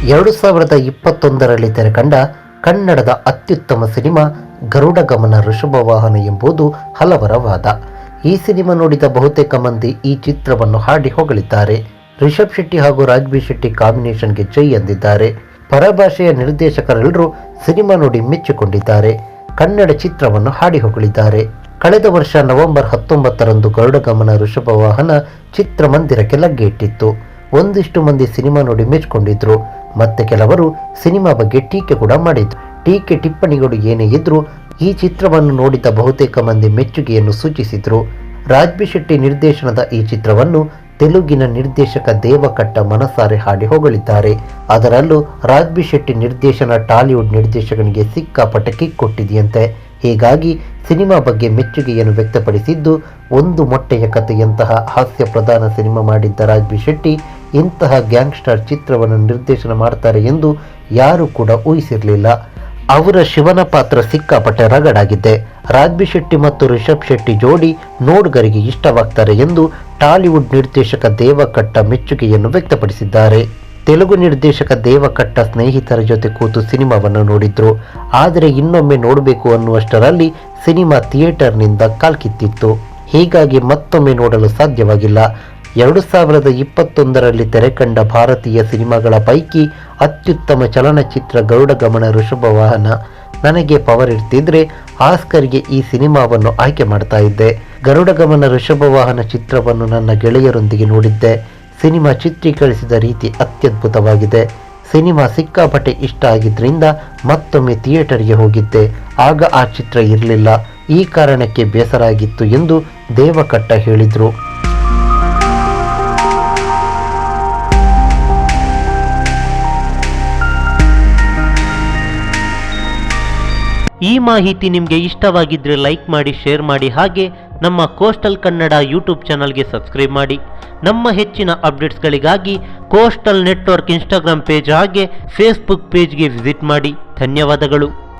2021ರಲ್ಲಿ ತೆರೆಕಂಡ ಕನ್ನಡದ ಅತ್ಯುತ್ತಮ ಸಿನಿಮಾ ಗರುಡ ಗಮನ ಋಷಭವಾಹನ ಎಂಬುದು ಹಲವರ ವಾದ. ಈ ಸಿನಿಮಾ ನೋಡಿದ ಬಹುತೇಕ ಮಂದಿ ಈ ಚಿತ್ರವನ್ನು ಹಾಡಿ ಹೊಗಳಿದ್ದಾರೆ. ರಿಷಬ್ ಶೆಟ್ಟಿ ಹಾಗೂ ರಾಜ್ಬೀರ್ ಶೆಟ್ಟಿ ಕಾಂಬಿನೇಷನ್ಗೆ ಜೈ ಎಂದಿದ್ದಾರೆ. ಪರಭಾಷೆಯ ನಿರ್ದೇಶಕರೆಲ್ಲರೂ ಸಿನಿಮಾ ನೋಡಿ ಮೆಚ್ಚಿಕೊಂಡಿದ್ದಾರೆ. ಕನ್ನಡ ಚಿತ್ರವನ್ನು ಹಾಡಿ ಹೊಗಳಿದ್ದಾರೆ. ಕಳೆದ ವರ್ಷ ನವೆಂಬರ್ 19ರಂದು ಗರುಡ ಗಮನ ಋಷಭವಾಹನ ಚಿತ್ರಮಂದಿರಕ್ಕೆ ಲಗ್ಗೆ ಇಟ್ಟಿತ್ತು. ಒಂದಿಷ್ಟು ಮಂದಿ ಸಿನಿಮಾ ನೋಡಿ ಮೆಚ್ಚಿಕೊಂಡಿದ್ರು. ಮತ್ತೆ ಕೆಲವರು ಸಿನಿಮಾ ಬಗ್ಗೆ ಟೀಕೆ ಕೂಡ ಮಾಡಿದ್ರು. ಟೀಕೆ ಟಿಪ್ಪಣಿಗಳು ಏನೇ ಇದ್ರೂ ಈ ಚಿತ್ರವನ್ನು ನೋಡಿದ ಬಹುತೇಕ ಮಂದಿ ಮೆಚ್ಚುಗೆಯನ್ನು ಸೂಚಿಸಿದ್ರು. ರಾಜ್ಬೀರ್ ಶೆಟ್ಟಿ ನಿರ್ದೇಶನದ ಈ ಚಿತ್ರವನ್ನು ತೆಲುಗಿನ ನಿರ್ದೇಶಕ ದೇವ ಕಟ್ಟ ಮನಸಾರೆ ಹಾಡಿ ಹೊಗಳಿದ್ದಾರೆ. ಅದರಲ್ಲೂ ರಾಜ್ಬೀರ್ ಶೆಟ್ಟಿ ನಿರ್ದೇಶನ ಟಾಲಿವುಡ್ ನಿರ್ದೇಶಕನಿಗೆ ಸಿಕ್ಕಾಪಟ್ಟೆ ಕಿಕ್ ಕೊಟ್ಟಿದೆಯಂತೆ. ಹೀಗಾಗಿ ಸಿನಿಮಾ ಬಗ್ಗೆ ಮೆಚ್ಚುಗೆಯನ್ನು ವ್ಯಕ್ತಪಡಿಸಿದ್ದು, ಒಂದು ಮೊಟ್ಟೆಯ ಕಥೆಯಂತಹ ಹಾಸ್ಯ ಪ್ರಧಾನ ಸಿನಿಮಾ ಮಾಡಿದ್ದ ರಾಜ್ಬೀರ್ ಶೆಟ್ಟಿ ಇಂತಹ ಗ್ಯಾಂಗ್ಸ್ಟರ್ ಚಿತ್ರವನ್ನು ನಿರ್ದೇಶನ ಮಾಡ್ತಾರೆ ಎಂದು ಯಾರೂ ಕೂಡ ಊಹಿಸಿರಲಿಲ್ಲ. ಅವರ ಶಿವನ ಪಾತ್ರ ಸಿಕ್ಕಾಪಟ್ಟೆ ರಗಡಾಗಿದೆ. ರಾಜ್ಬೀರ್ ಶೆಟ್ಟಿ ಮತ್ತು ರಿಷಬ್ ಶೆಟ್ಟಿ ಜೋಡಿ ನೋಡುಗರಿಗೆ ಇಷ್ಟವಾಗ್ತಾರೆ ಎಂದು ಟಾಲಿವುಡ್ ನಿರ್ದೇಶಕ ದೇವ ಕಟ್ಟ ಮೆಚ್ಚುಗೆಯನ್ನು ವ್ಯಕ್ತಪಡಿಸಿದ್ದಾರೆ. ತೆಲುಗು ನಿರ್ದೇಶಕ ದೇವ ಕಟ್ಟ ಸ್ನೇಹಿತರ ಜೊತೆ ಕೂತು ಸಿನಿಮಾವನ್ನು ನೋಡಿದ್ರು. ಆದರೆ ಇನ್ನೊಮ್ಮೆ ನೋಡಬೇಕು ಅನ್ನುವಷ್ಟರಲ್ಲಿ ಸಿನಿಮಾ ಥಿಯೇಟರ್ನಿಂದ ಕಾಲ್ಕಿತ್ತಿತ್ತು. ಹೀಗಾಗಿ ಮತ್ತೊಮ್ಮೆ ನೋಡಲು ಸಾಧ್ಯವಾಗಿಲ್ಲ. 2021ರಲ್ಲಿ ತೆರೆಕಂಡ ಭಾರತೀಯ ಸಿನಿಮಾಗಳ ಪೈಕಿ ಅತ್ಯುತ್ತಮ ಚಲನಚಿತ್ರ ಗರುಡ ಗಮನ ಋಷಭವಾಹನ. ನನಗೆ ಪವರ್ ಇರ್ತಿದ್ರೆ ಆಸ್ಕರ್ಗೆ ಈ ಸಿನಿಮಾವನ್ನು ಆಯ್ಕೆ ಮಾಡ್ತಾ ಇದ್ದೆ. ಗರುಡ ಗಮನ ಋಷಭವಾಹನ ಚಿತ್ರವನ್ನು ನನ್ನ ಗೆಳೆಯರೊಂದಿಗೆ ನೋಡಿದ್ದೆ. ಸಿನಿಮಾ ಚಿತ್ರೀಕರಿಸಿದ ರೀತಿ ಅತ್ಯದ್ಭುತವಾಗಿದೆ. ಸಿನಿಮಾ ಸಿಕ್ಕಾಪಟ್ಟೆ ಇಷ್ಟ ಆಗಿದ್ರಿಂದ ಮತ್ತೊಮ್ಮೆ ಥಿಯೇಟರ್ಗೆ ಹೋಗಿದ್ದೆ. ಆಗ ಆ ಚಿತ್ರ ಇರಲಿಲ್ಲ. ಈ ಕಾರಣಕ್ಕೆ ಬೇಸರ ಆಗಿತ್ತು ಎಂದು ದೇವಕಟ್ಟ ಹೇಳಿದರು. ಈ ಮಾಹಿತಿ ನಿಮಗೆ ಇಷ್ಟವಾಗಿದ್ದರೆ ಲೈಕ್ ಮಾಡಿ, ಶೇರ್ ಮಾಡಿ, ಹಾಗೆ ನಮ್ಮ ಕೋಸ್ಟಲ್ ಕನ್ನಡ ಯೂಟ್ಯೂಬ್ ಚಾನಲ್ಗೆ ಸಬ್ಸ್ಕ್ರೈಬ್ ಮಾಡಿ. ನಮ್ಮ ಹೆಚ್ಚಿನ ಅಪ್ಡೇಟ್ಸ್ಗಳಿಗಾಗಿ ಕೋಸ್ಟಲ್ ನೆಟ್ವರ್ಕ್ ಇನ್ಸ್ಟಾಗ್ರಾಮ್ ಪೇಜ್ ಹಾಗೆ ಫೇಸ್ಬುಕ್ ಪೇಜ್ಗೆ ವಿಸಿಟ್ ಮಾಡಿ. ಧನ್ಯವಾದಗಳು.